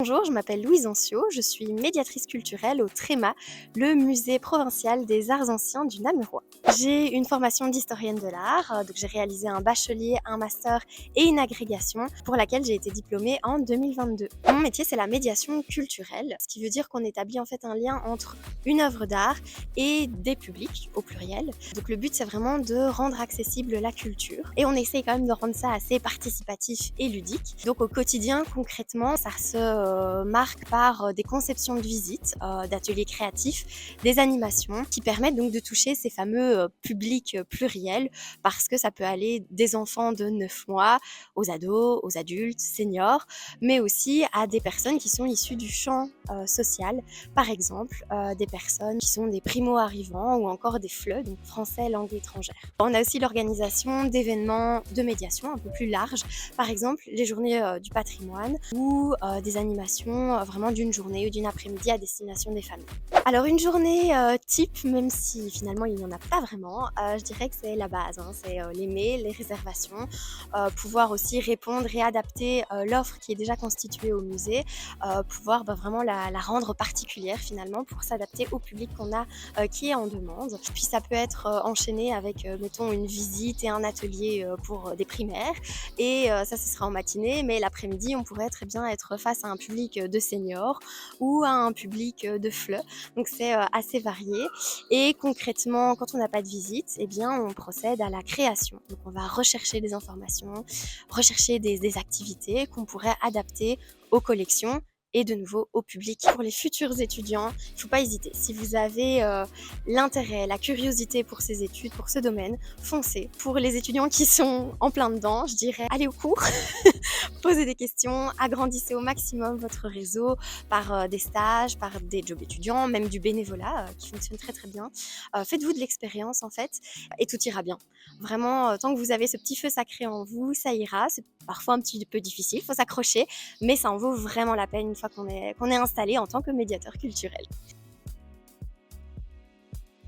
Bonjour, je m'appelle Louise Ancio, je suis médiatrice culturelle au Tréma, le musée provincial des arts anciens du Namurois. J'ai une formation d'historienne de l'art, donc j'ai réalisé un bachelier, un master et une agrégation pour laquelle j'ai été diplômée en 2022. Mon métier, c'est la médiation culturelle, ce qui veut dire qu'on établit en fait un lien entre une œuvre d'art et des publics, au pluriel. Donc le but, c'est vraiment de rendre accessible la culture et on essaye quand même de rendre ça assez participatif et ludique. Donc au quotidien, concrètement, ça se marque par des conceptions de visites, d'ateliers créatifs, des animations qui permettent donc de toucher ces fameux publics pluriels parce que ça peut aller des enfants de 9 mois aux ados, aux adultes, seniors, mais aussi à des personnes qui sont issues du champ social, par exemple des personnes qui sont des primo-arrivants ou encore des FLE, donc français langue étrangère. On a aussi l'organisation d'événements de médiation un peu plus larges, par exemple les journées du patrimoine ou des animations vraiment d'une journée ou d'une après-midi à destination des familles. Alors une journée type, même si finalement il n'y en a pas vraiment, je dirais que c'est la base, hein. C'est les mails, les réservations, pouvoir aussi répondre et adapter l'offre qui est déjà constituée au musée, pouvoir vraiment la rendre particulière finalement pour s'adapter au public qu'on a qui est en demande. Puis ça peut être enchaîné avec mettons une visite et un atelier pour des primaires et ça ce sera en matinée, mais l'après-midi on pourrait très bien être face à un public de seniors ou à un public de FLE. Donc c'est assez varié et concrètement quand on n'a pas de visite, eh bien on procède à la création. Donc on va rechercher des informations, rechercher des activités qu'on pourrait adapter aux collections et de nouveau au public. Pour les futurs étudiants, il ne faut pas hésiter. Si vous avez l'intérêt, la curiosité pour ces études, pour ce domaine, foncez. Pour les étudiants qui sont en plein dedans, je dirais allez au cours, posez des questions, agrandissez au maximum votre réseau par des stages, par des jobs étudiants, même du bénévolat qui fonctionne très très bien. Faites-vous de l'expérience en fait et tout ira bien. Vraiment, tant que vous avez ce petit feu sacré en vous, ça ira. C'est parfois un petit peu difficile, il faut s'accrocher, mais ça en vaut vraiment la peine une fois qu'on est installé en tant que médiateur culturel.